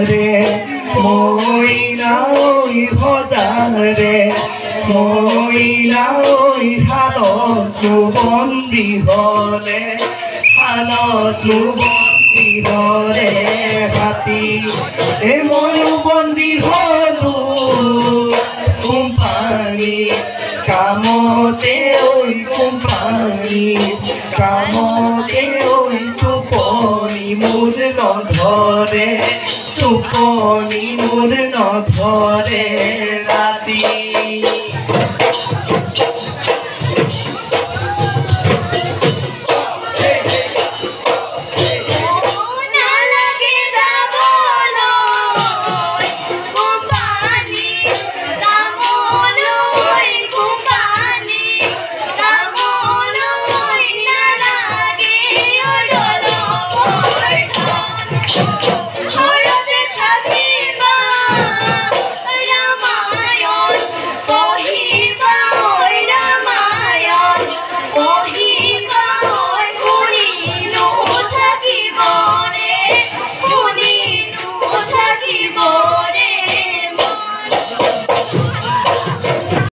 রে মইনা ওই হজারে মইনা ওই হালত বন্দি হলে হালত বন্দি হলে হাতি ময়ূ বন্দি হলু কোম্পানি কামতে ওই কোম্পানি কামতে ওই টুপনি মোর নধরে টুপনি মোর নধরে রাতি